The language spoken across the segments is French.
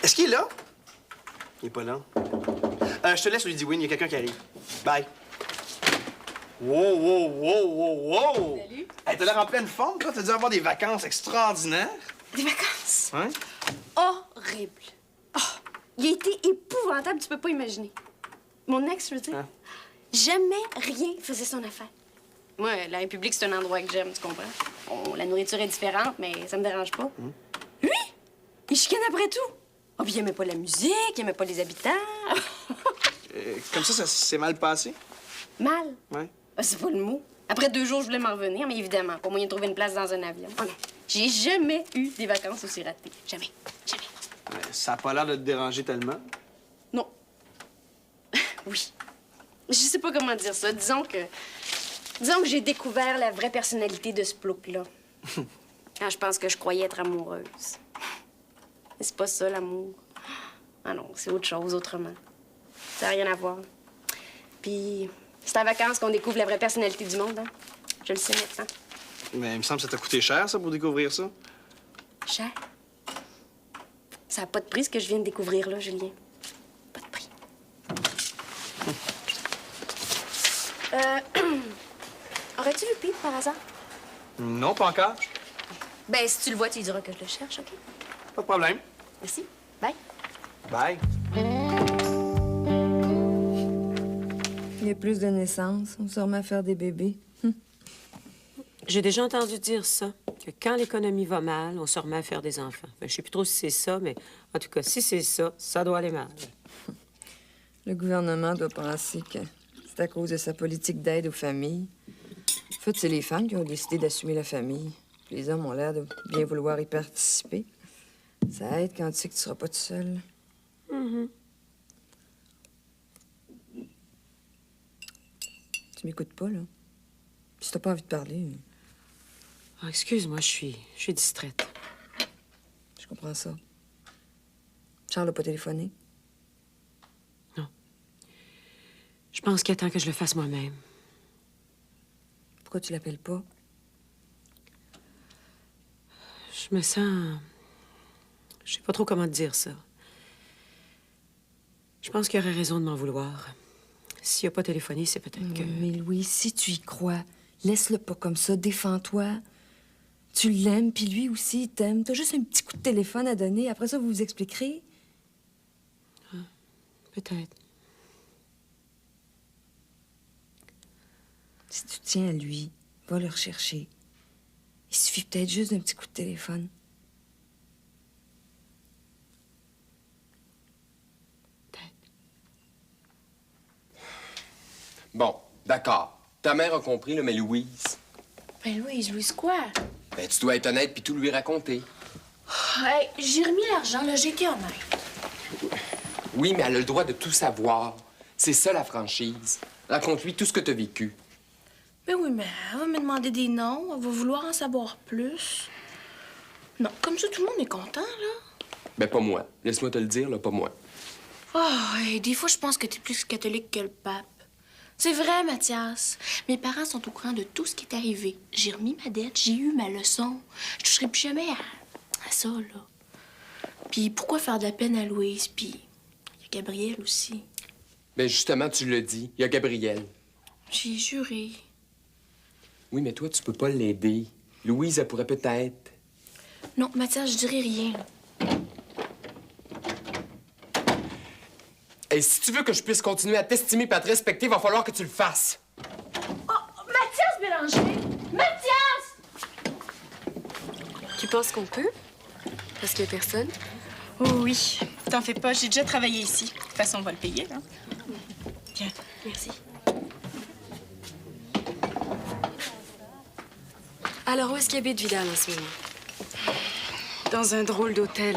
Est-ce qu'il est là? Il est pas là. Je te laisse, Ludwig, il y a quelqu'un qui arrive. Bye. Wow, wow, wow, wow, wow! Salut. Hey, t'as l'air en pleine forme, toi. T'as dû avoir des vacances extraordinaires. Des vacances? Hein? Horrible. Oh, il a été épouvantable, tu peux pas imaginer. Mon ex, je veux dire, jamais rien faisait son affaire. Moi, la République, c'est un endroit que j'aime, tu comprends? Bon, la nourriture est différente, mais ça me dérange pas. Lui, il chicane après tout. Oh, puis il aimait pas la musique, il aimait pas les habitants. Comme ça s'est mal passé? Mal? Ouais. Ah, c'est pas le mot. Après 2 jours, je voulais m'en revenir, mais évidemment, pas moyen de trouver une place dans un avion. Oh non, j'ai jamais eu des vacances aussi ratées. Jamais. Jamais. Ça a pas l'air de te déranger tellement. Non. Oui. Je sais pas comment dire ça. Disons que j'ai découvert la vraie personnalité de ce plouc-là. Quand je pense que je croyais être amoureuse. Mais c'est pas ça, l'amour. Ah non, c'est autre chose, autrement. Ça n'a rien à voir. Puis, c'est en vacances qu'on découvre la vraie personnalité du monde, hein? Je le sais maintenant. Mais il me semble que ça t'a coûté cher, ça, pour découvrir ça. Cher? Ça n'a pas de prix, ce que je viens de découvrir, là, Julien. Pas de prix. Aurais-tu vu Pete, par hasard? Non, pas encore. Ben, si tu le vois, tu lui diras que je le cherche, OK? Pas de problème. Merci. Bye. Bye. Il y a plus de naissances, on se remet à faire des bébés. J'ai déjà entendu dire ça, que quand l'économie va mal, on se remet à faire des enfants. Ben, je sais plus trop si c'est ça, mais en tout cas, si c'est ça, ça doit aller mal. Le gouvernement doit penser que c'est à cause de sa politique d'aide aux familles. En fait, c'est les femmes qui ont décidé d'assumer la famille. Puis les hommes ont l'air de bien vouloir y participer. Ça aide quand tu sais que tu seras pas tout seul. Tu m'écoutes pas, là. Si t'as pas envie de parler... Ah, excuse-moi, je suis distraite. Je comprends ça. Charles n'a pas téléphoné? Non. Je pense qu'il attend que je le fasse moi-même. Pourquoi tu l'appelles pas? Je me sens... Je sais pas trop comment te dire ça. Je pense qu'il aurait raison de m'en vouloir. S'il a pas téléphoné, c'est peut-être que... Mais Louis, si tu y crois, laisse-le pas comme ça, défends-toi. Tu l'aimes, puis lui aussi, il t'aime. T'as juste un petit coup de téléphone à donner. Après ça, vous vous expliquerez. Peut-être. Si tu tiens à lui, va le rechercher. Il suffit peut-être juste d'un petit coup de téléphone. Bon, d'accord. Ta mère a compris, là, mais Louise... Ben Louise quoi? Ben, tu dois être honnête puis tout lui raconter. Hey, j'ai remis l'argent, là, j'ai été honnête. Oui, mais elle a le droit de tout savoir. C'est ça, la franchise. Raconte-lui tout ce que t'as vécu. Ben oui, mais elle va me demander des noms, elle va vouloir en savoir plus. Non, comme ça, tout le monde est content, là. Ben, pas moi. Laisse-moi te le dire, là, pas moi. Oh, hey, des fois, je pense que t'es plus catholique que le pape. C'est vrai, Mathias. Mes parents sont au courant de tout ce qui est arrivé. J'ai remis ma dette, j'ai eu ma leçon. Je toucherai plus jamais à ça, là. Puis pourquoi faire de la peine à Louise? Puis il y a Gabriel aussi. Ben, justement, tu l'as dit. Il y a Gabriel. J'ai juré. Oui, mais toi, tu peux pas l'aider. Louise, elle pourrait peut-être... Non, Mathias, je dirai rien. Et si tu veux que je puisse continuer à t'estimer et à te respecter, il va falloir que tu le fasses. Oh, Mathias Bélanger! Mathias! Tu penses qu'on peut? Parce qu'il y a personne? Oh oui. T'en fais pas, j'ai déjà travaillé ici. De toute façon, on va le payer, là. Tiens. Merci. Alors, où est-ce qu'il habite Vidal en ce moment? Dans un drôle d'hôtel.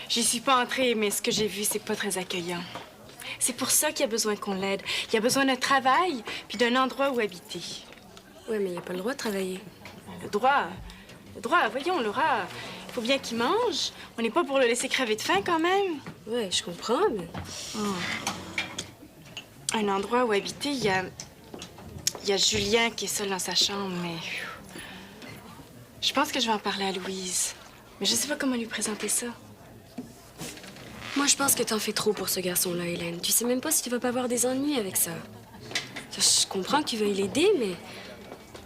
J'y suis pas entrée, mais ce que j'ai vu, c'est pas très accueillant. C'est pour ça qu'il y a besoin qu'on l'aide. Il y a besoin d'un travail, puis d'un endroit où habiter. Oui, mais il n'a pas le droit de travailler. Le droit, voyons, Laura, il faut bien qu'il mange. On n'est pas pour le laisser crever de faim, quand même. Oui, je comprends, mais... Un endroit où habiter, il y a Julien qui est seul dans sa chambre, mais... Je pense que je vais en parler à Louise. Mais je sais pas comment lui présenter ça. Moi, je pense que t'en fais trop pour ce garçon-là, Hélène. Tu sais même pas si tu vas pas avoir des ennuis avec ça. Je comprends que tu veuilles l'aider, mais...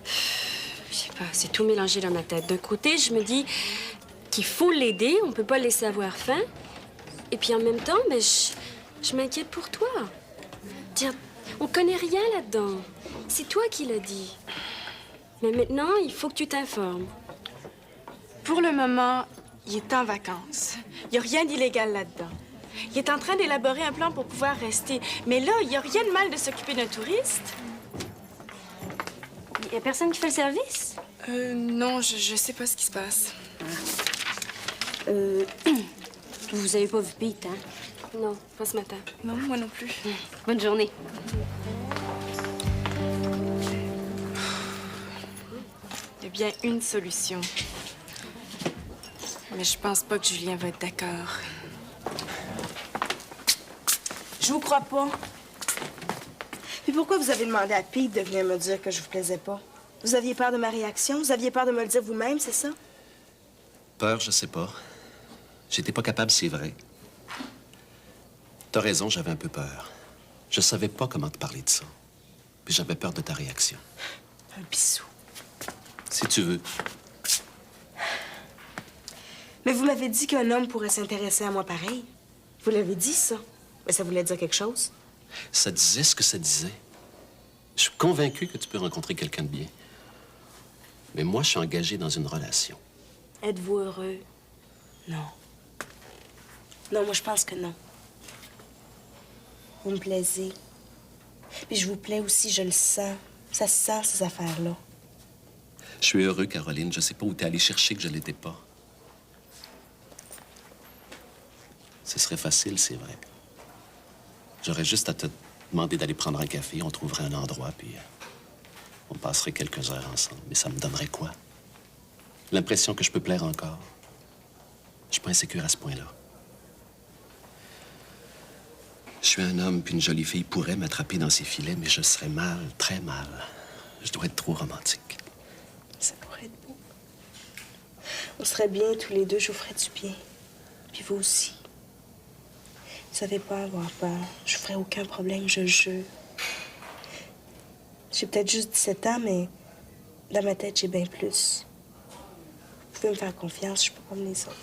Je sais pas, c'est tout mélangé dans ma tête. D'un côté, je me dis qu'il faut l'aider, on peut pas le laisser avoir faim. Et puis en même temps, ben, je m'inquiète pour toi. Tiens, on connaît rien là-dedans. C'est toi qui l'as dit. Mais maintenant, il faut que tu t'informes. Pour le moment, il est en vacances. Il n'y a rien d'illégal là-dedans. Il est en train d'élaborer un plan pour pouvoir rester. Mais là, il n'y a rien de mal de s'occuper d'un touriste. Il y a personne qui fait le service? Non, je sais pas ce qui se passe. Vous avez pas vu Pete, hein? Non, pas ce matin. Non, moi non plus. Bonne journée. Il y a bien une solution. Mais je pense pas que Julien va être d'accord. Je vous crois pas. Puis pourquoi vous avez demandé à Pete de venir me dire que je vous plaisais pas? Vous aviez peur de ma réaction? Vous aviez peur de me le dire vous-même, c'est ça? Peur, je sais pas. J'étais pas capable, c'est vrai. T'as raison, j'avais un peu peur. Je savais pas comment te parler de ça. Puis j'avais peur de ta réaction. Un bisou. Si tu veux. Mais vous m'avez dit qu'un homme pourrait s'intéresser à moi pareil. Vous l'avez dit, ça. Mais ça voulait dire quelque chose. Ça disait ce que ça disait. Je suis convaincu que tu peux rencontrer quelqu'un de bien. Mais moi, je suis engagé dans une relation. Êtes-vous heureux? Non. Non, moi, je pense que non. Vous me plaisez. Puis je vous plais aussi, je le sens. Ça se sent, ces affaires-là. Je suis heureux, Caroline. Je sais pas où t'es allée chercher que je l'étais pas. Ce serait facile, c'est vrai. J'aurais juste à te demander d'aller prendre un café, on trouverait un endroit, puis on passerait quelques heures ensemble. Mais ça me donnerait quoi? L'impression que je peux plaire encore. Je suis pas insécure à ce point-là. Je suis un homme, puis une jolie fille pourrait m'attraper dans ses filets, mais je serais mal, très mal. Je dois être trop romantique. Ça pourrait être beau. On serait bien tous les deux, je vous ferais du bien. Puis vous aussi. Vous savez pas avoir peur. Je vous ferai aucun problème, je jure. J'ai peut-être juste 17 ans, mais dans ma tête, j'ai bien plus. Vous pouvez me faire confiance, je peux pas me les autres.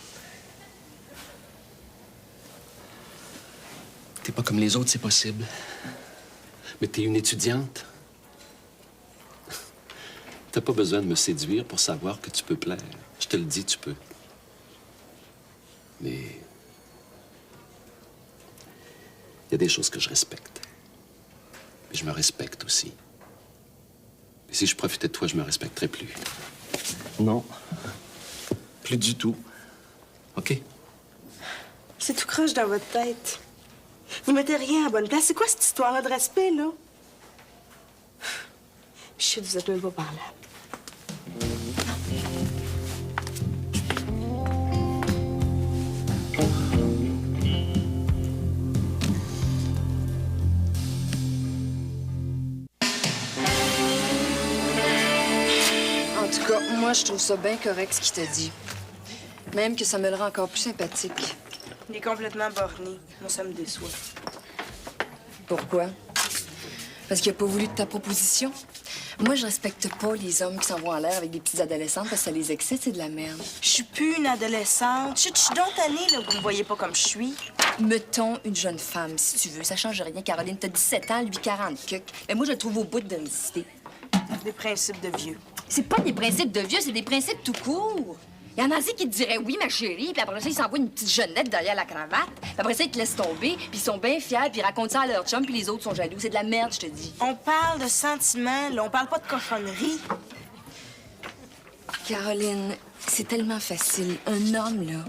T'es pas comme les autres, c'est possible. Mais t'es une étudiante. T'as pas besoin de me séduire pour savoir que tu peux plaire. Je te le dis, tu peux. Mais... il y a des choses que je respecte. Et je me respecte aussi. Et si je profitais de toi, je me respecterais plus. Non. Plus du tout. OK? C'est tout croche dans votre tête. Vous mettez rien à bonne place. C'est quoi cette histoire-là de respect, là? Je sais que vous êtes même pas parlable. En tout cas, moi, je trouve ça bien correct, ce qu'il t'a dit. Même que ça me le rend encore plus sympathique. Il est complètement borné. Moi, ça me déçoit. Pourquoi? Parce qu'il a pas voulu de ta proposition? Moi, je respecte pas les hommes qui s'en vont en l'air avec des petites adolescentes parce que ça les excite, c'est de la merde. Je suis plus une adolescente. Je suis donc tannée, là. Vous me voyez pas comme je suis. Mettons une jeune femme, si tu veux. Ça change rien, Caroline. T'as 17 ans, lui 40 cucs. Mais moi, je le trouve au bout de l'homicité. Des principes de vieux. C'est pas des principes de vieux, c'est des principes tout court. Il y en a qui te diraient oui, ma chérie, puis après ça, ils s'envoient une petite jeunette derrière la cravate. Puis après ça, ils te laissent tomber, puis ils sont bien fiers, puis ils racontent ça à leur chum, puis les autres sont jaloux. C'est de la merde, je te dis. On parle de sentiments, là. On parle pas de cochonnerie. Caroline, c'est tellement facile. Un homme, là,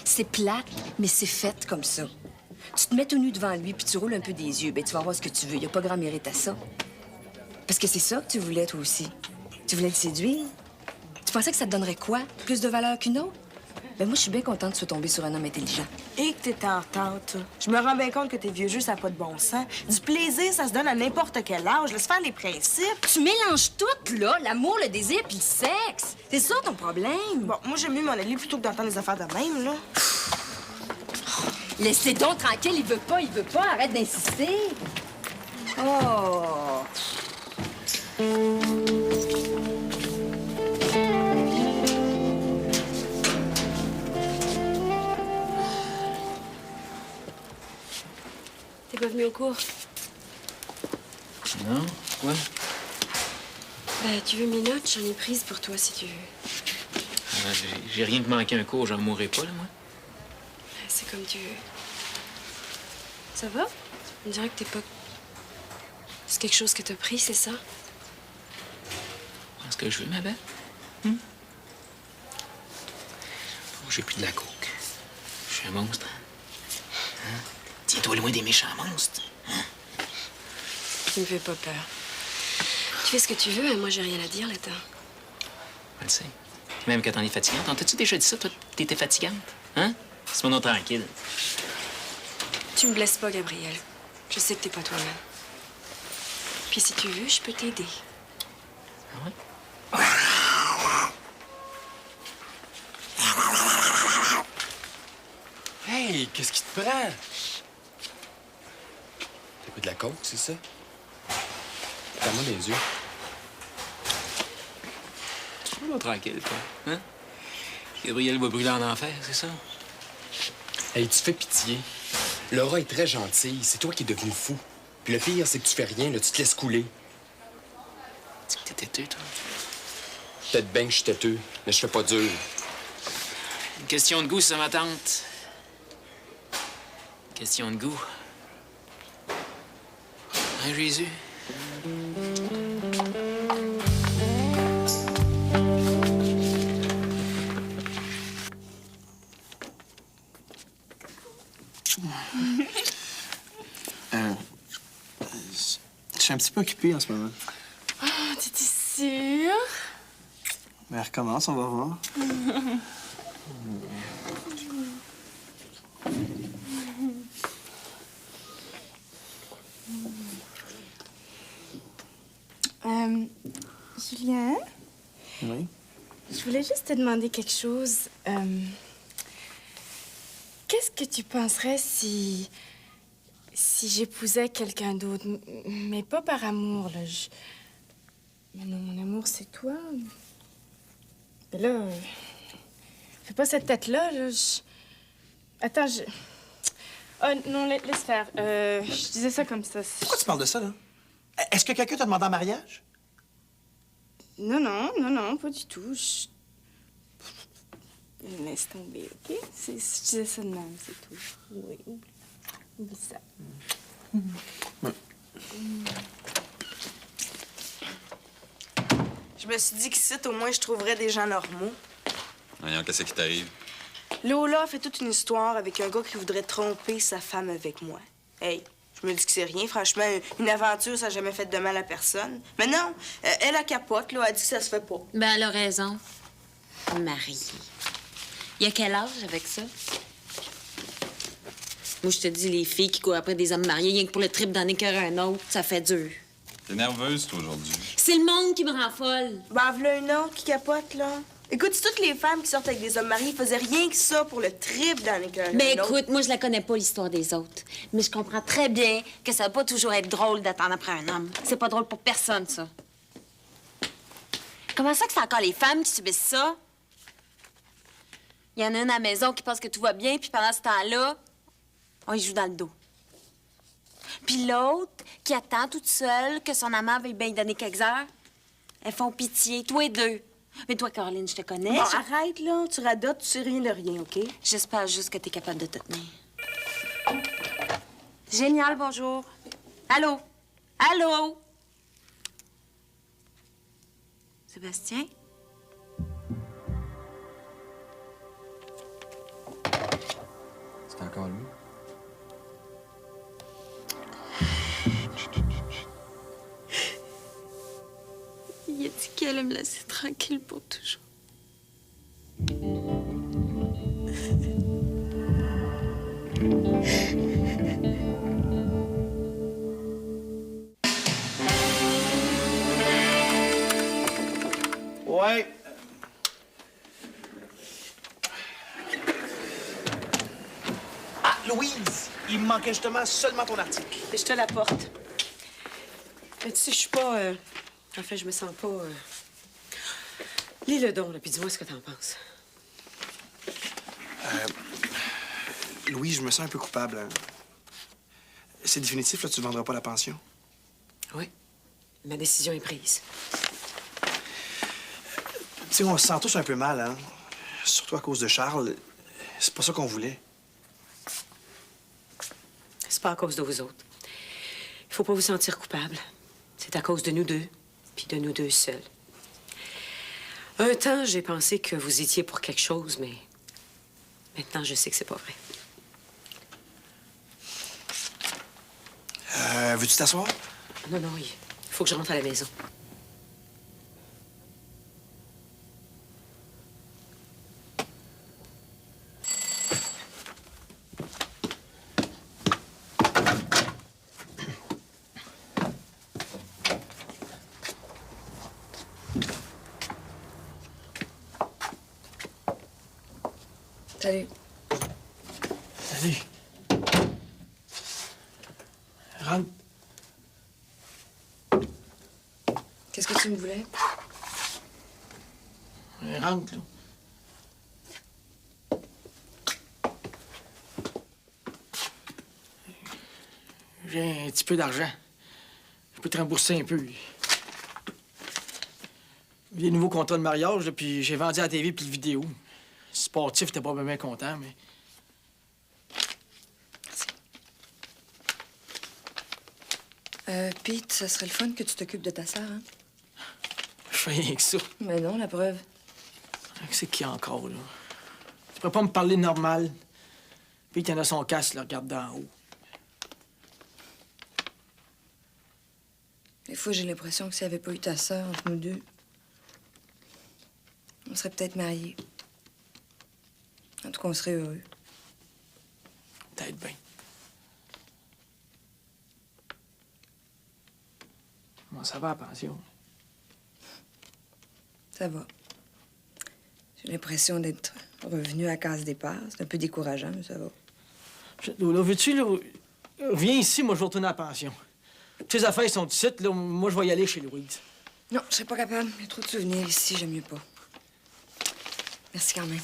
c'est plate, mais c'est fait comme ça. Tu te mets tout nu devant lui, puis tu roules un peu des yeux. Ben, tu vas voir ce que tu veux. Il n'y a pas grand mérite à ça. Parce que c'est ça que tu voulais, toi aussi. Tu voulais le séduire. Tu pensais que ça te donnerait quoi? Plus de valeur qu'une autre? Ben moi, je suis bien contente que tu sois tombée sur un homme intelligent. Et que t'es en tente. Je me rends bien compte que tes vieux jeux, ça n'a pas de bon sens. Du plaisir, ça se donne à n'importe quel âge. Laisse faire les principes. Tu mélanges tout, là. L'amour, le désir puis le sexe. C'est ça, ton problème. Bon, moi, j'aime mieux m'en aller plutôt que d'entendre des affaires de même, là. Laissez donc tranquille, il veut pas, arrête d'insister. Oh! T'es pas venu au cours? Non? Quoi? Ben, tu veux mes notes? J'en ai prises pour toi, si tu veux. J'ai rien de manqué un cours, j'en mourrai pas, là, moi. C'est comme tu veux. Ça va? On dirait que t'es pas... C'est quelque chose que t'as pris, c'est ça? C'est ce que je veux, ma belle. Oh, j'ai pris de la coke. Je suis un monstre. Hein? Tiens-toi loin des méchants monstres. Hein? Tu me fais pas peur. Tu fais ce que tu veux, hein? Moi, j'ai rien à dire là-dedans. Je le sais. Même quand t'en es fatigante. T'as-tu déjà dit ça, toi? T'étais fatigante? Hein? C'est mon nom tranquille. Tu me blesses pas, Gabriel. Je sais que t'es pas toi-même. Puis si tu veux, je peux t'aider. Ah ouais? Hey, qu'est-ce qui te prend? T'as pris de la coke, c'est ça? Ferme-moi les yeux. C'est mon nom tranquille, toi. Hein? Gabriel va brûler en enfer, c'est ça? Hey, tu fais pitié. Laura est très gentille. C'est toi qui es devenu fou. Puis le pire, c'est que tu fais rien, là. Tu te laisses couler. Tu que t'es têteux, toi. Peut-être bien que je suis têteux, mais je fais pas dur. Une question de goût, ça, ma tante. Question de goût. Hein, Jésus? Je suis un petit peu occupé en ce moment. Ah, t'étais sûre? Mais recommence, on va voir. Julien? Oui? Je voulais juste te demander quelque chose. Qu'est-ce que tu penserais si j'épousais quelqu'un d'autre? Mais pas par amour, là. Mais non, mon amour, c'est toi. Mais là, fais pas cette tête-là, là. Attends, Oh, non, laisse faire. Je disais ça comme ça. Pourquoi tu parles de ça, là? Est-ce que quelqu'un t'a demandé en mariage? Non, pas du tout. Laisse tomber, OK? Je disais ça de même, c'est tout. Oui, oublie ça. Je me suis dit qu'ici, au moins, je trouverais des gens normaux. Voyons, qu'est-ce qui t'arrive? Lola a fait toute une histoire avec un gars qui voudrait tromper sa femme avec moi. Hey, je me dis que c'est rien. Franchement, une aventure, ça n'a jamais fait de mal à personne. Mais non, elle a capote, là. Elle dit que ça se fait pas. Ben, elle a raison. Marie. Il y a quel âge avec ça? Moi, je te dis, les filles qui courent après des hommes mariés, rien que pour le trip d'en écœurer un autre, ça fait dur. T'es nerveuse, toi, aujourd'hui. C'est le monde qui me rend folle. Ben, voilà une autre qui capote, là. Écoute, si toutes les femmes qui sortent avec des hommes mariés faisaient rien que ça pour le trip dans les cœurs. Ben écoute, moi, je la connais pas, l'histoire des autres. Mais je comprends très bien que ça va pas toujours être drôle d'attendre après un homme. C'est pas drôle pour personne, ça. Comment ça que c'est encore les femmes qui subissent ça? Il y en a une à la maison qui pense que tout va bien, puis pendant ce temps-là, on y joue dans le dos. Puis l'autre, qui attend toute seule que son amant veuille bien donner quelques heures, elles font pitié, tous les deux. Mais toi, Caroline, je te connais. Bon, arrête, là. Tu radotes, tu sais rien de rien, OK? J'espère juste que t'es capable de te tenir. Génial, bonjour. Allô? Allô? Sébastien? C'est encore lui? Il a dit qu'elle allait me laisser tranquille pour toujours. Ouais. Ah, Louis, Louise, il me manquait justement seulement ton article. Et je te l'apporte. Mais tu sais, je suis pas... En fait, je me sens pas... Lis le don, là, puis dis-moi ce que t'en penses. Louise, je me sens un peu coupable. Hein. C'est définitif, là, tu ne vendras pas la pension. Oui. Ma décision est prise. Tu sais, on se sent tous un peu mal, hein. Surtout à cause de Charles. C'est pas ça qu'on voulait. C'est pas à cause de vous autres. Il faut pas vous sentir coupable. C'est à cause de nous deux, puis de nous deux seuls. Un temps, j'ai pensé que vous étiez pour quelque chose, mais maintenant, je sais que c'est pas vrai. Veux-tu t'asseoir? Non, non, il faut que je rentre à la maison. Salut. Salut. Rentre. Qu'est-ce que tu me voulais? Rentre, là. J'ai un petit peu d'argent. Je peux te rembourser un peu. Des nouveaux contrats de mariage, là, puis j'ai vendu à la TV puis le vidéo. Sportif, t'es pas bien content, mais... Pete, ça serait le fun que tu t'occupes de ta sœur, hein? Je fais rien que ça. Mais non, la preuve. C'est qui encore, là? Tu peux pas me parler normal. Pete, il en a son casque, là, regarde d'en haut. Des fois, j'ai l'impression que s'il n'y avait pas eu ta sœur entre nous deux, on serait peut-être mariés. En tout cas, on serait heureux. Peut-être bien. Comment ça va, la pension? Ça va. J'ai l'impression d'être revenu à case départ. C'est un peu décourageant, mais ça va. Là, veux-tu, là... Viens ici, moi, je vais retourner à la pension. Tes affaires sont ici, là. Moi, je vais y aller chez Louise. Non, je serais pas capable. Il y a trop de souvenirs ici, j'aime mieux pas. Merci quand même.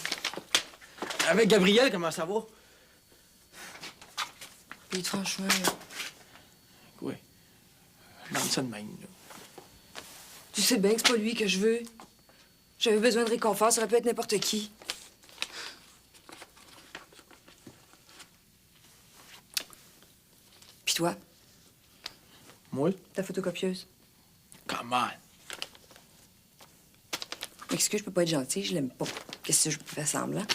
Avec Gabriel, comment ça va? Puis franchement, là, Oui. Je demande ça de même, là. tu sais bien que c'est pas lui que je veux. J'avais besoin de réconfort, ça aurait pu être n'importe qui. Puis toi, Moi? ta photocopieuse. Comment? Excuse, je peux pas être gentille, je l'aime pas. Qu'est-ce que je peux faire semblant?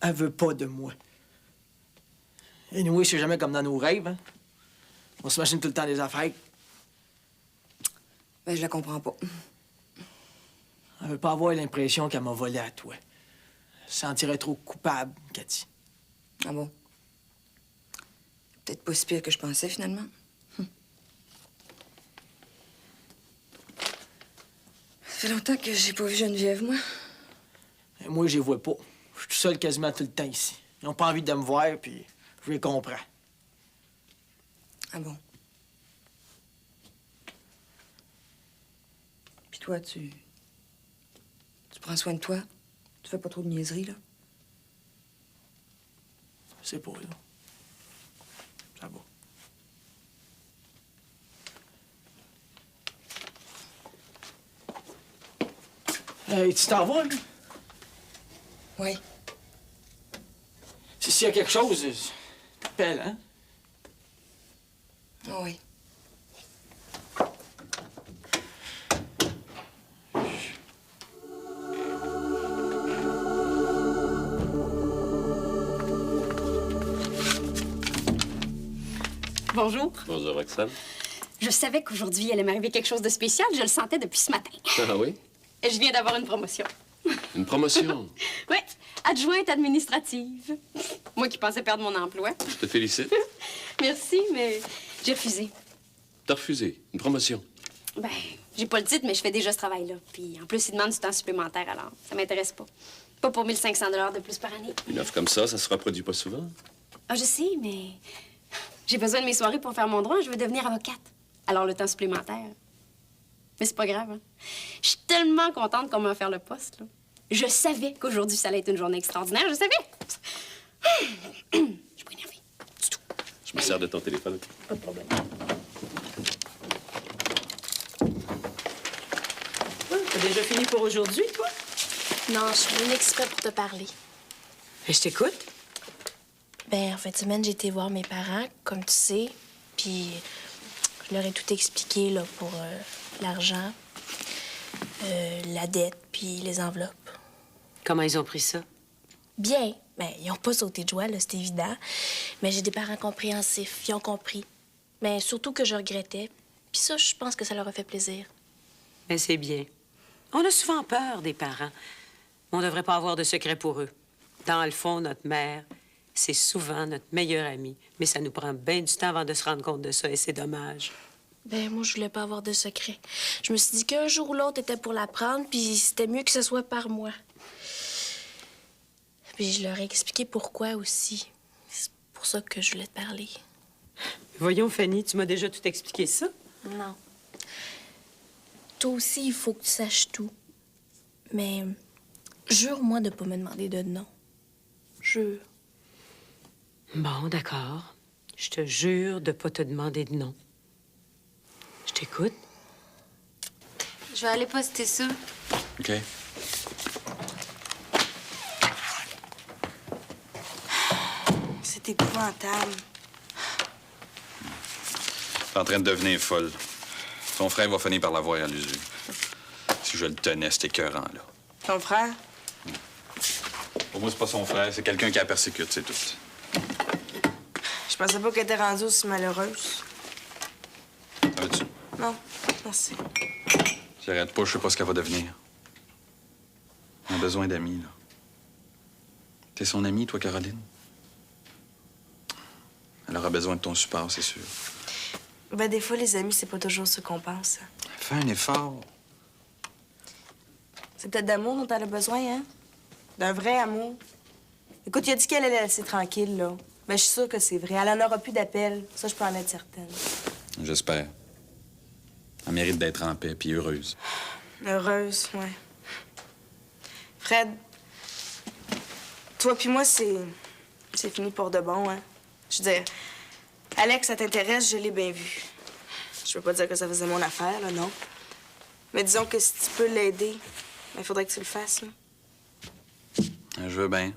Elle veut pas de moi. Et nous, c'est jamais comme dans nos rêves, hein? On s'imagine tout le temps des affaires. Ben, je la comprends pas. Elle veut pas avoir l'impression qu'elle m'a volé à toi. Elle se sentirait trop coupable, Cathy. Ah bon? Peut-être pas si pire que je pensais, finalement. Ça fait longtemps que j'ai pas vu Geneviève, moi. Et moi, je les vois pas. Je suis tout seul quasiment tout le temps ici. Ils n'ont pas envie de me voir, puis je les comprends. Ah bon? Puis toi, tu prends soin de toi? Tu fais pas trop de niaiseries, là? Je sais pas, là. Ça va. Hey, tu t'en vas, là? Oui. S'il y a quelque chose, t'appelles, hein? Ah oui. Bonjour. Bonjour, Roxane. Je savais qu'aujourd'hui, il allait m'arriver quelque chose de spécial. Je le sentais depuis ce matin. Ah oui? Et je viens d'avoir une promotion. Une promotion? Oui, adjointe administrative. Moi qui pensais perdre mon emploi. Je te félicite. Merci, mais j'ai refusé. T'as refusé. Une promotion. Ben, j'ai pas le titre, mais je fais déjà ce travail-là. Puis en plus, ils demandent du temps supplémentaire, alors ça m'intéresse pas. Pas pour 1500 $ de plus par année. Une offre comme ça se reproduit pas souvent. Ah, je sais, mais j'ai besoin de mes soirées pour faire mon droit. Je veux devenir avocate. Alors, le temps supplémentaire. Mais c'est pas grave, hein? Je suis tellement contente qu'on m'a offert le poste, là. Je savais qu'aujourd'hui, ça allait être une journée extraordinaire. Je savais. Je suis pas énervée. Du tout. Je me sers de ton téléphone. Pas de problème. T'as déjà fini pour aujourd'hui, toi? Non, je suis venue exprès pour te parler. Et je t'écoute. Ben, en fin de semaine, j'ai été voir mes parents, comme tu sais, puis je leur ai tout expliqué, là, pour l'argent, la dette, puis les enveloppes. Comment ils ont pris ça? Bien. Ben, ils ont pas sauté de joie, là, c'est évident. Mais j'ai des parents compréhensifs, ils ont compris. Mais surtout que je regrettais. Puis ça, je pense que ça leur a fait plaisir. Mais c'est bien. On a souvent peur des parents. On ne devrait pas avoir de secret pour eux. Dans le fond, notre mère, c'est souvent notre meilleure amie. Mais ça nous prend bien du temps avant de se rendre compte de ça, et c'est dommage. Ben, moi, je voulais pas avoir de secret. Je me suis dit qu'un jour ou l'autre était pour l'apprendre, puis c'était mieux que ce soit par moi. Puis je leur ai expliqué pourquoi aussi. C'est pour ça que je voulais te parler. Voyons, Fanny, tu m'as déjà tout expliqué ça? Non. Toi aussi, il faut que tu saches tout. Mais jure-moi de pas me demander de non. Jure. Bon, d'accord. Je te jure de pas te demander de non. Je t'écoute. Je vais aller poster ça. OK. C'est épouvantable. T'es en train de devenir folle. Ton frère va finir par l'avoir à l'usure. Si je le tenais, cet écœurant-là. Ton frère? Pour moi, c'est pas son frère, c'est quelqu'un qui la persécute, c'est tout. Je pensais pas qu'elle était rendue aussi malheureuse. Veux-tu? Non, merci. Si elle arrête pas, je sais pas ce qu'elle va devenir. On a besoin d'amis, là. T'es son amie, toi, Caroline? Elle aura besoin de ton support, c'est sûr. Ben, des fois, les amis, c'est pas toujours ce qu'on pense. Fais un effort. C'est peut-être d'amour dont elle a besoin, hein? D'un vrai amour. Écoute, il a dit qu'elle allait la laisser tranquille, là. Ben, je suis sûre que c'est vrai. Elle en aura plus d'appels. Ça, je peux en être certaine. J'espère. Elle mérite d'être en paix puis heureuse. Heureuse, ouais. Fred, toi puis moi, c'est fini pour de bon, hein? Je veux dire, Alex, ça t'intéresse, je l'ai bien vu. Je veux pas dire que ça faisait mon affaire, là, non. Mais disons que si tu peux l'aider, il faudrait que tu le fasses, là. Je veux bien.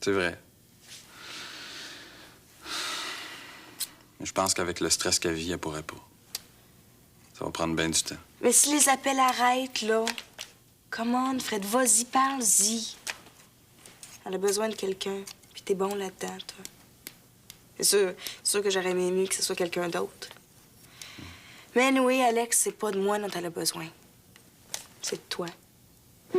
C'est vrai. Mais je pense qu'avec le stress qu'elle vit, elle pourrait pas. Ça va prendre bien du temps. Mais si les appels arrêtent, là, come on, Fred, vas-y, parle-y. Elle a besoin de quelqu'un, puis t'es bon là-dedans, toi. C'est sûr que j'aurais aimé mieux que ce soit quelqu'un d'autre. Mais anyway, Alex, c'est pas de moi dont elle a besoin. C'est de toi. Tu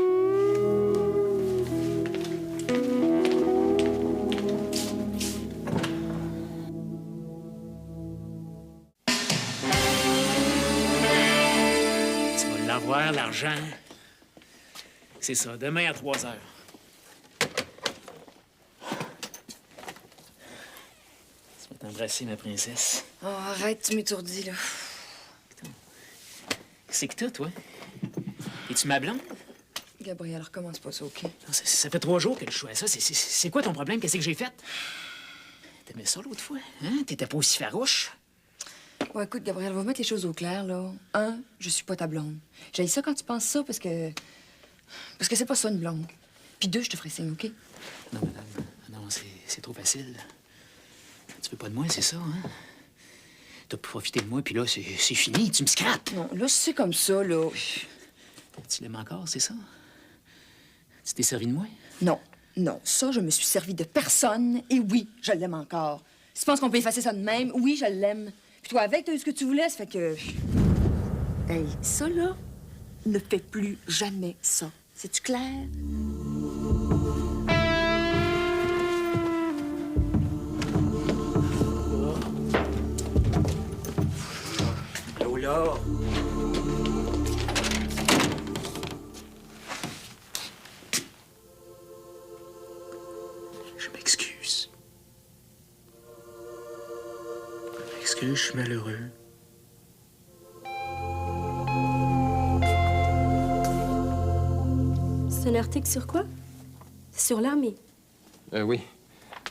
vas l'avoir, l'argent. C'est ça, demain à 3 heures. Tu vas t'embrasser, ma princesse. Oh, arrête, tu m'étourdis, là. Qu'est-ce que t'as, toi? Es-tu ma blonde? Gabriel, recommence pas ça, OK? Non, ça fait 3 jours que je fais ça. C'est quoi ton problème? Qu'est-ce que j'ai fait? T'aimais ça l'autre fois? Hein? T'étais pas aussi farouche? Bon, écoute, Gabriel, on va mettre les choses au clair, là. Un, je suis pas ta blonde. J'haïs ça quand tu penses ça parce que c'est pas ça, une blonde. Puis deux, je te ferai signe, OK? Non, madame. Non, c'est trop facile. Tu veux pas de moi, c'est ça, hein? T'as profité de moi, puis là, c'est fini. Tu me scrapes. Non, là, c'est comme ça, là. Tu l'aimes encore, c'est ça? Tu t'es servi de moi? Non, non, ça, je me suis servi de personne. Et oui, je l'aime encore. Si tu penses qu'on peut effacer ça de même, oui, je l'aime. Puis toi, avec, t'as eu ce que tu voulais, ça fait que... Hey, ça, là, ne fais plus jamais ça. C'est-tu clair? Lola! m'excuse, je suis malheureux. C'est un article sur quoi? Sur l'armée. Oui.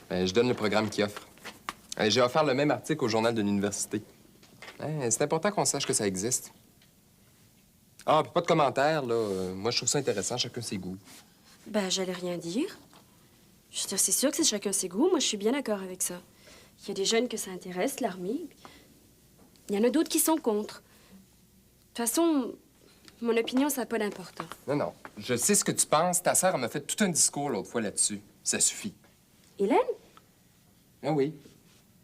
Je donne le programme qu'il offre. J'ai offert le même article au journal de l'université. C'est important qu'on sache que ça existe. Ah, puis pas de commentaires, là. Moi, je trouve ça intéressant, chacun ses goûts. Ben, j'allais rien dire. Je veux dire, c'est sûr que c'est chacun ses goûts. Moi, je suis bien d'accord avec ça. Il y a des jeunes que ça intéresse, l'armée. Il y en a d'autres qui sont contre. De toute façon, mon opinion, ça n'a pas d'importance. Non, non. Je sais ce que tu penses. Ta sœur m'a fait tout un discours l'autre fois là-dessus. Ça suffit. Hélène? Ah oui.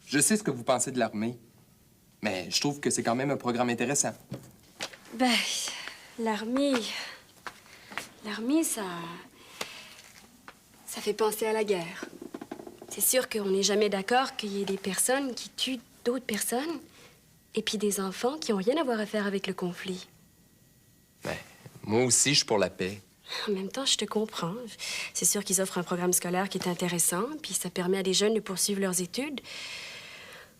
Je sais ce que vous pensez de l'armée. Mais je trouve que c'est quand même un programme intéressant. Ben, l'armée... L'armée, ça fait penser à la guerre. C'est sûr qu'on n'est jamais d'accord qu'il y ait des personnes qui tuent d'autres personnes et puis des enfants qui n'ont rien à voir à faire avec le conflit. Ben, moi aussi, je suis pour la paix. En même temps, je te comprends. C'est sûr qu'ils offrent un programme scolaire qui est intéressant, puis ça permet à des jeunes de poursuivre leurs études.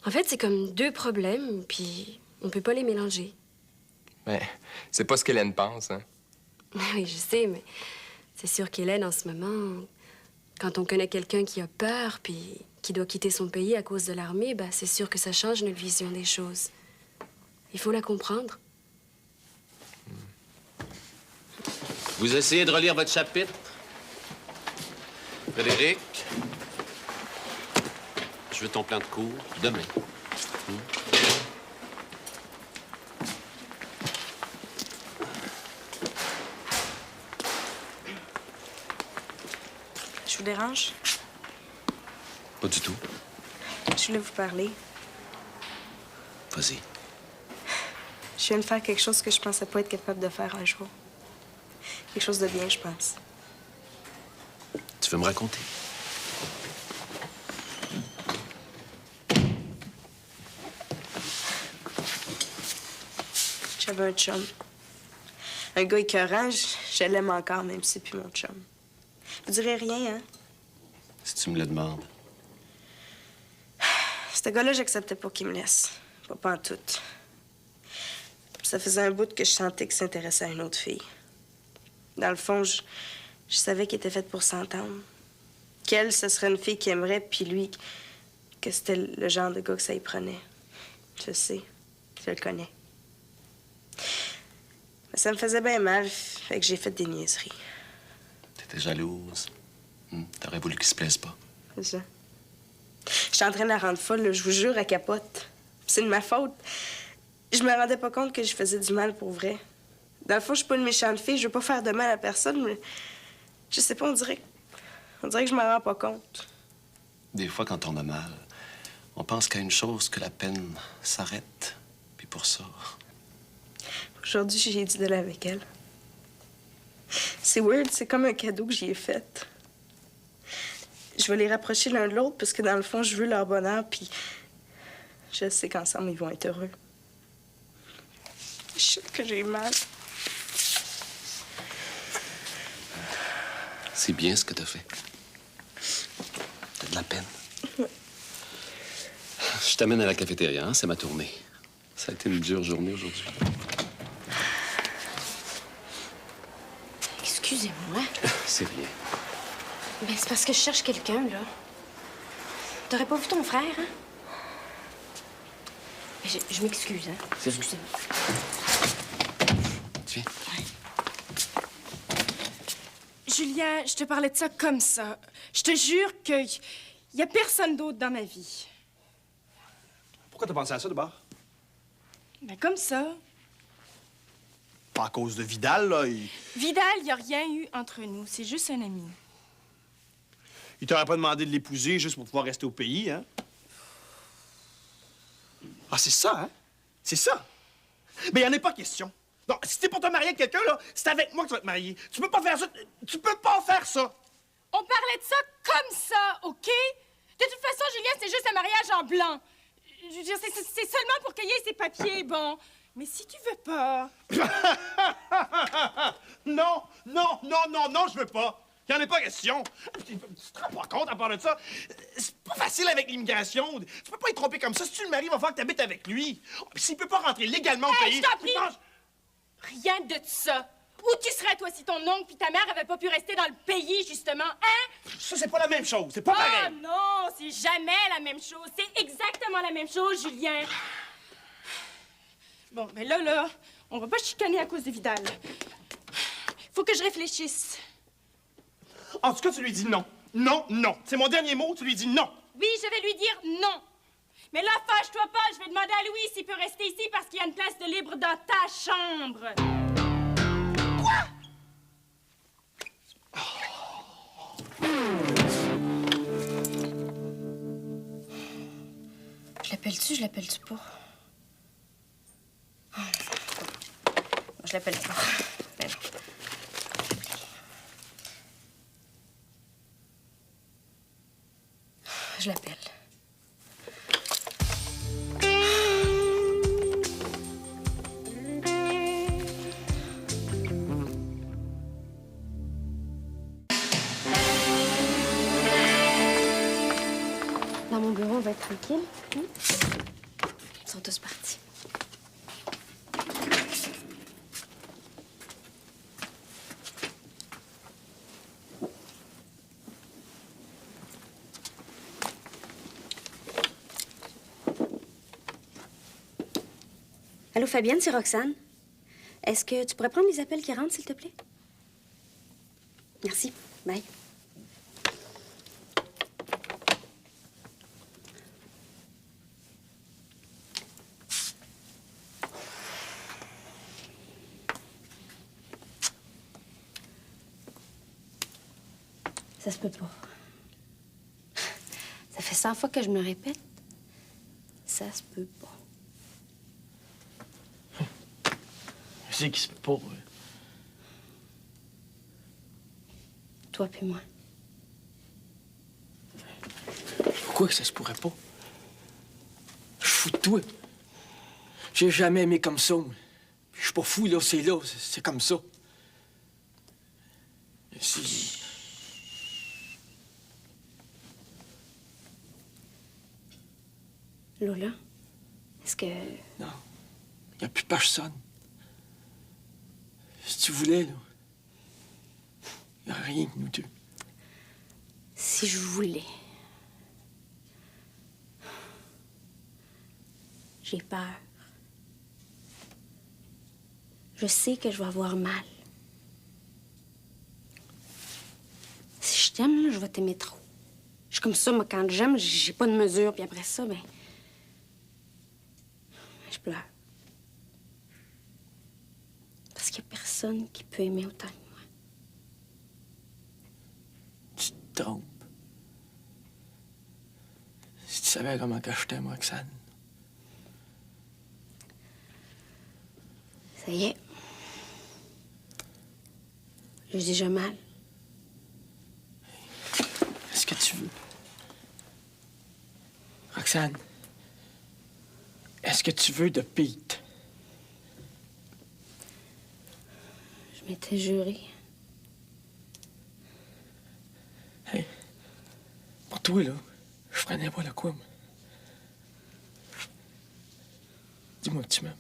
En fait, c'est comme deux problèmes, puis on peut pas les mélanger. Ben, c'est pas ce qu'Hélène pense, hein. Oui, je sais, mais c'est sûr qu'Hélène, en ce moment, quand on connaît quelqu'un qui a peur, puis qui doit quitter son pays à cause de l'armée, ben, c'est sûr que ça change notre vision des choses. Il faut la comprendre. Vous essayez de relire votre chapitre? Frédéric? Je veux ton plan de cours demain. Je vous dérange? Pas du tout. Je voulais vous parler. Vas-y. Je viens de faire quelque chose que je pensais pas être capable de faire un jour. Quelque chose de bien, je pense. Tu veux me raconter? J'avais un chum. Un gars écœurant, je l'aime encore, même si c'est plus mon chum. Vous direz rien, hein? Si tu me le demandes. Ce gars-là, j'acceptais pas qu'il me laisse. Pas en tout. Ça faisait un bout que je sentais qu'il s'intéressait à une autre fille. Dans le fond, je savais qu'il était fait pour s'entendre. Qu'elle, ce serait une fille qu'il aimerait, puis lui, que c'était le genre de gars que ça y prenait. Je sais. Je le connais. Mais ça me faisait bien mal, fait que j'ai fait des niaiseries. T'étais jalouse. T'aurais voulu qu'il se plaise pas. C'est ça. Je suis en train de la rendre folle, là, je vous jure, elle capote. C'est de ma faute. Je me rendais pas compte que je faisais du mal pour vrai. Dans le fond, je suis pas une méchante fille, je veux pas faire de mal à personne, mais je sais pas, on dirait que je m'en rends pas compte. Des fois, quand on a mal, on pense qu'à une chose, que la peine s'arrête. Puis pour ça... Aujourd'hui, j'ai dit d'aller avec elle. C'est weird, c'est comme un cadeau que j'y ai fait. Je vais les rapprocher l'un de l'autre parce que dans le fond, je veux leur bonheur, puis je sais qu'ensemble, ils vont être heureux. Je sais que j'ai mal. C'est bien ce que t'as fait. T'as de la peine. Je t'amène à la cafétéria, hein? C'est ma tournée. Ça a été une dure journée aujourd'hui. Excusez-moi. C'est rien. Ben, c'est parce que je cherche quelqu'un, là. T'aurais pas vu ton frère, hein? Ben, je m'excuse, hein? Excusez-moi. Tiens. Julien, je te parlais de ça comme ça. Je te jure qu'il y a personne d'autre dans ma vie. Pourquoi t'as pensé à ça, d'abord? Ben, comme ça. Pas à cause de Vidal, là. Vidal, il n'y a rien eu entre nous. C'est juste un ami. Il t'aurait pas demandé de l'épouser juste pour pouvoir rester au pays, hein? Ah, c'est ça, hein? C'est ça. Mais il en est pas question. Non, si t'es pour te marier avec quelqu'un, là, c'est avec moi que tu vas te marier. Tu peux pas faire ça. Tu peux pas faire ça. On parlait de ça comme ça, OK? De toute façon, Julien, c'est juste un mariage en blanc. Je veux dire, c'est seulement pour cueillir ses papiers, bon. Mais si tu veux pas... Non, non, non, non, non, je veux pas. Il en est pas question. Tu te rends pas compte, à part de ça? C'est pas facile avec l'immigration. Tu peux pas être trompé comme ça. Si tu le maries, il va falloir que tu habites avec lui. Puis s'il peut pas rentrer légalement au pays... je t'en prie! Rien de ça. Où tu serais, toi, si ton oncle puis ta mère avaient pas pu rester dans le pays, justement, hein? Ça, c'est pas la même chose. C'est pas pareil. Oh non, c'est jamais la même chose. C'est exactement la même chose, Julien. Bon, mais là, on va pas chicaner à cause de Vidal. Faut que je réfléchisse. En tout cas, tu lui dis non. Non, non. C'est mon dernier mot, tu lui dis non. Oui, je vais lui dire non. Mais là, fâche-toi pas, je vais demander à Louis s'il peut rester ici parce qu'il y a une place de libre dans ta chambre. Je l'appelle-tu, je l'appelle-tu pas? Oh, je l'appelle pas. Ben non. Je l'appelle. Dans mon bureau, on va être tranquille. Ils sont tous partis. Allô, Fabienne, c'est Roxane. Est-ce que tu pourrais prendre les appels qui rentrent, s'il te plaît? Merci. Bye. Ça se peut pas. Ça fait 100 fois que je me le répète. Ça se peut pas. Je sais qu'il se peut pas. Toi puis moi. Pourquoi que ça se pourrait pas? Je suis fou de toi. J'ai jamais aimé comme ça. Je suis pas fou, là, c'est comme ça. Si... Lola, est-ce que... Non, il n'y a plus personne. Si tu voulais, là, il n'y a rien que nous deux. Si je voulais... J'ai peur. Je sais que je vais avoir mal. Si je t'aime, là, je vais t'aimer trop. Je suis comme ça, moi, quand j'aime, j'ai pas de mesure, puis après ça, ben... Je pleure. Parce qu'il y a personne qui peut aimer autant que moi. Tu te trompes. Si tu savais comment que je t'aime, Roxane. Ça y est. J'ai déjà mal. Qu'est-ce que tu veux? Roxane, est-ce que tu veux de Pete? Je m'étais juré. Hey, pour toi, là, je ferais n'importe quoi, moi. Dis-moi que tu m'aimes.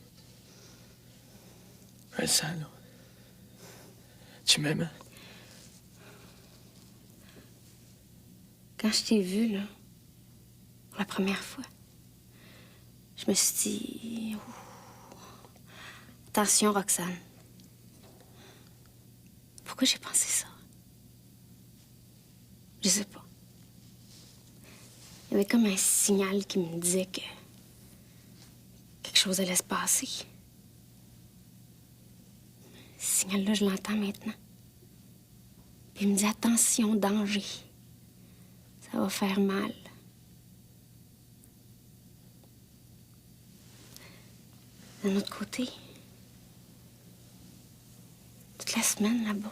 Je le sens, là. Tu m'aimes, hein? Quand je t'ai vue, là, pour la première fois, je me suis dit... Ouh. Attention, Roxane. Pourquoi j'ai pensé ça? Je sais pas. Il y avait comme un signal qui me disait que quelque chose allait se passer. Ce signal-là, je l'entends maintenant. Puis il me dit, attention, danger. Ça va faire mal. D'un autre côté, toute la semaine là-bas,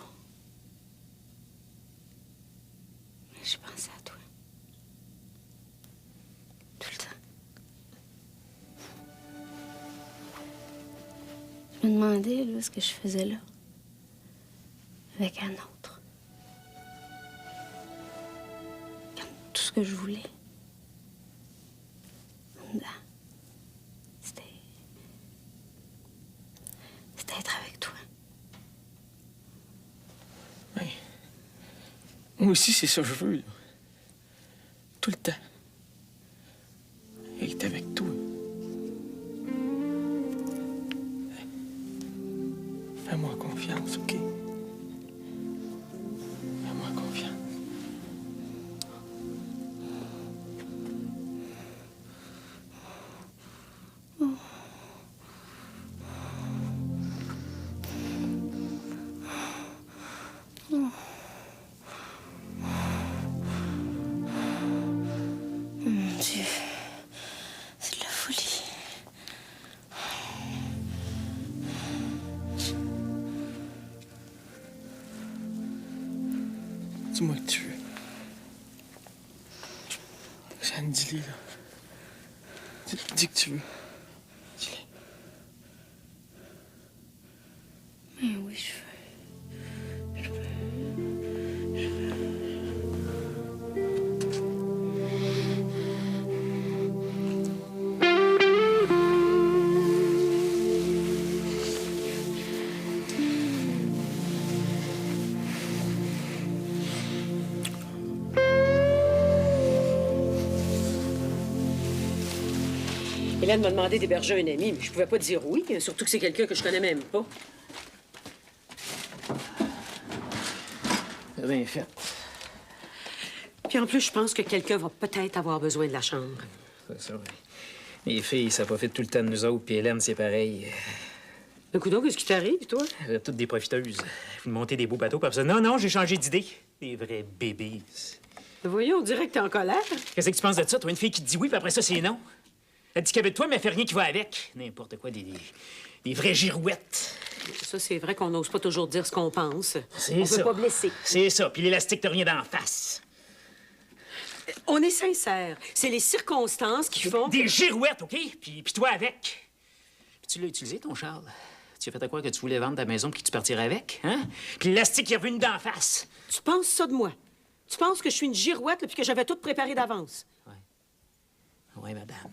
j'ai pensé à toi. Tout le temps. Je me demandais là, ce que je faisais là, avec un autre. que je voulais. Non. C'était être avec toi. Oui. Moi aussi, c'est ça que je veux, là. Tout le temps. Être avec toi. Fais-moi confiance, OK? Fais-moi confiance. Mon Dieu, c'est de la folie. Dis-moi que tu veux. Jeanne, dis-le, là. Dis que tu veux. Dis-le. Mais oui, je veux. Hélène m'a demandé d'héberger un ami, mais je pouvais pas dire oui, surtout que c'est quelqu'un que je connais même pas. T'as bien fait. Puis en plus, je pense que quelqu'un va peut-être avoir besoin de la chambre. C'est ça, oui. Les filles, ça profite tout le temps de nous autres, puis Hélène, c'est pareil. Un coup d'eau, qu'est-ce qui t'arrive, toi? Toutes des profiteuses. Vous montez des beaux bateaux, puis après ça, non, j'ai changé d'idée. Des vrais bébés. Voyons, on dirait que t'es en colère. Qu'est-ce que tu penses de ça, toi? Une fille qui te dit oui, puis après ça, c'est non. Elle dit qu'elle veut de toi, mais elle fait rien qui va avec. N'importe quoi, des vraies girouettes. Ça, c'est vrai qu'on n'ose pas toujours dire ce qu'on pense. C'est On ça. veut pas blesser. C'est ça. Puis l'élastique, t'as rien d'en face. On est sincère. C'est les circonstances qui font... Des girouettes, OK? Puis toi avec. Puis tu l'as utilisé, ton Charles. Tu as fait à quoi que tu voulais vendre ta maison puis que tu partirais avec, hein? Puis l'élastique qui est revenu d'en face. Tu penses ça de moi? Tu penses que je suis une girouette puis que j'avais tout préparé d'avance? Oui, madame.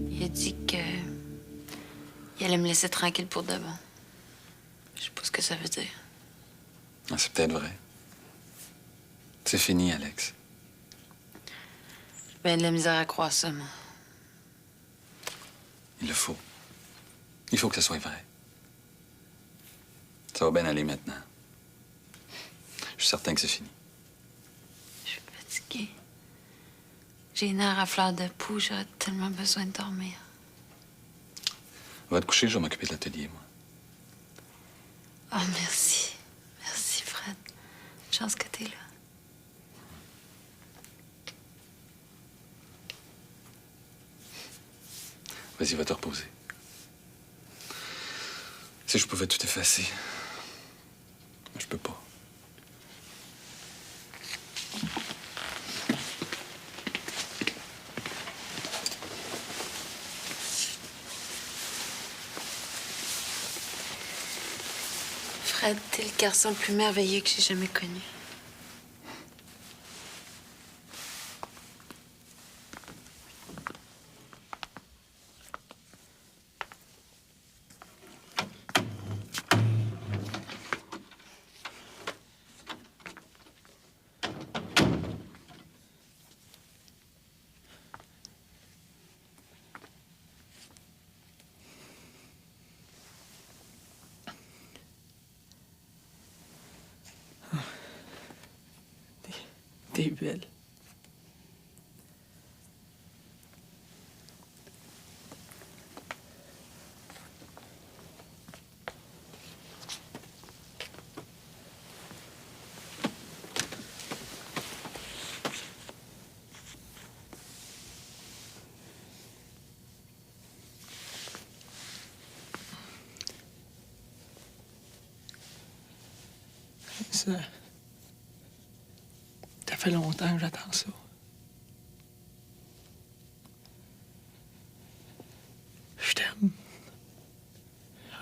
Il a dit que... il allait me laisser tranquille pour de bon. Je sais pas ce que ça veut dire. Ah, c'est peut-être vrai. C'est fini, Alex. J'ai bien de la misère à croire ça, moi. Il le faut. Il faut que ça soit vrai. Ça va bien aller maintenant. Je suis certain que c'est fini. Je suis fatiguée. J'ai une heure à fleur de peau, j'aurais tellement besoin de dormir. Va te coucher, je vais m'occuper de l'atelier, moi. Oh, merci. Merci, Fred. Chance que t'es là. Vas-y, va te reposer. Si je pouvais tout effacer. Mais je peux pas. Fred, t'es le garçon le plus merveilleux que j'ai jamais connu. T'es belle. Ça fait longtemps que j'attends ça. Je t'aime.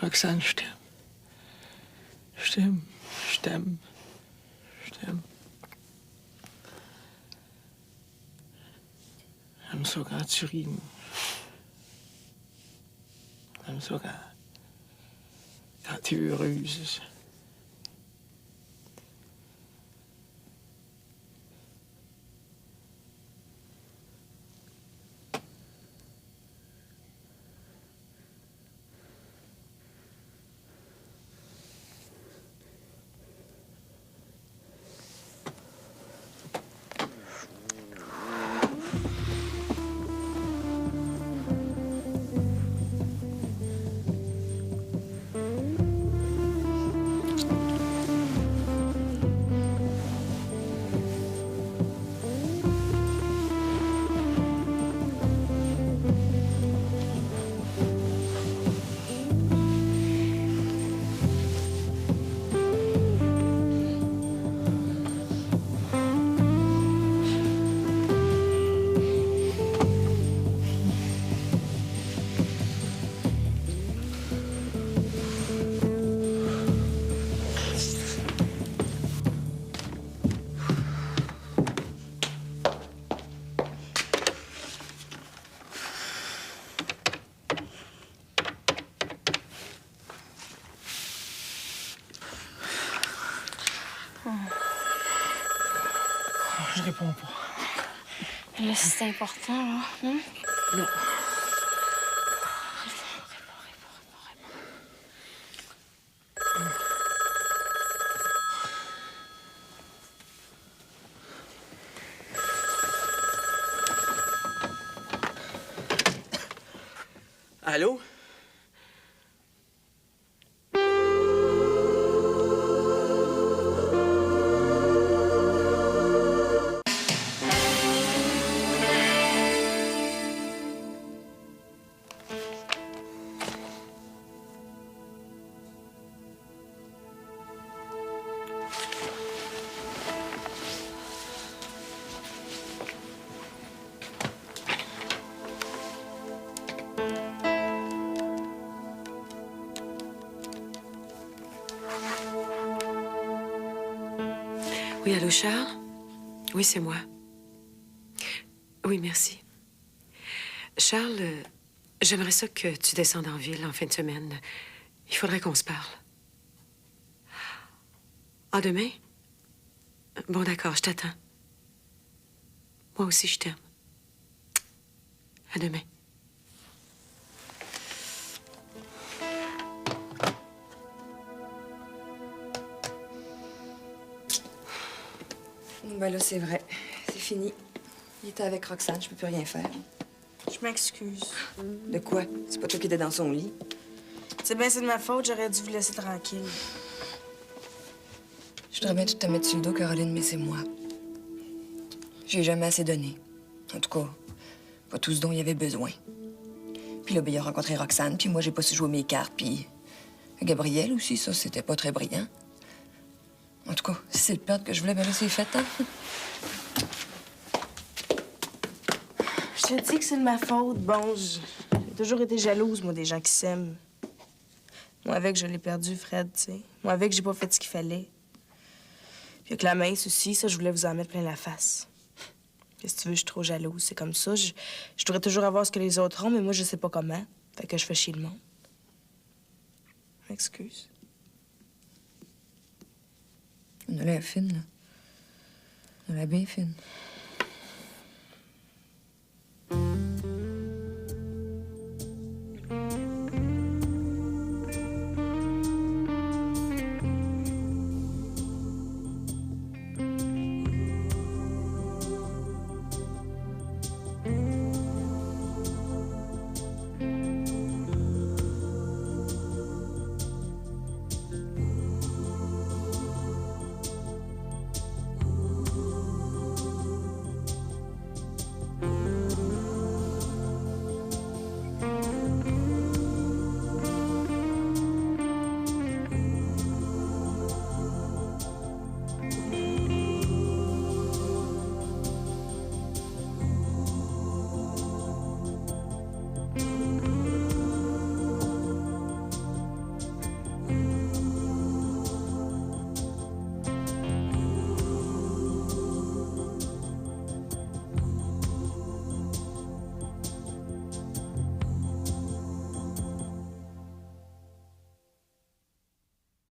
Roxane, je t'aime. Je Je t'aime. Je t'aime. Je t'aime. J'aime ça quand tu ris. J'aime ça quand t'es heureuse. Je réponds pas. Là, si c'est important, là. Hein? Non. Allô? Oui, allô, Charles? Oui, c'est moi. Oui, merci. Charles, j'aimerais ça que tu descendes en ville en fin de semaine. Il faudrait qu'on se parle. Ah, demain? Bon, d'accord, je t'attends. Moi aussi, je t'aime. À demain. Ben là, c'est vrai. C'est fini. Il était avec Roxane, je peux plus rien faire. Je m'excuse. De quoi? C'est pas toi qui étais dans son lit. C'est bien, c'est de ma faute. J'aurais dû vous laisser tranquille. Je voudrais bien tout te mettre sur le dos, Caroline, mais c'est moi. J'ai jamais assez donné. En tout cas, pas tout ce dont il y avait besoin. Puis là, ben, il a rencontré Roxane, puis moi, j'ai pas su jouer mes cartes, puis Gabriel aussi, ça, c'était pas très brillant. En tout cas, si c'est le perdre que je voulais, ben là, c'est fait, hein? Je te dis que c'est de ma faute. Bon, j'ai toujours été jalouse, moi, des gens qui s'aiment. Moi, avec, je l'ai perdu, Fred, tu sais. Moi, avec, j'ai pas fait ce qu'il fallait. Puis avec la mince aussi, ça, je voulais vous en mettre plein la face. Qu'est-ce que tu veux, je suis trop jalouse. C'est comme ça. Je devrais toujours avoir ce que les autres ont, mais moi, je sais pas comment. Fait que je fais chier le monde. M'excuse. On a l'air fine, là. On a l'air bien fine.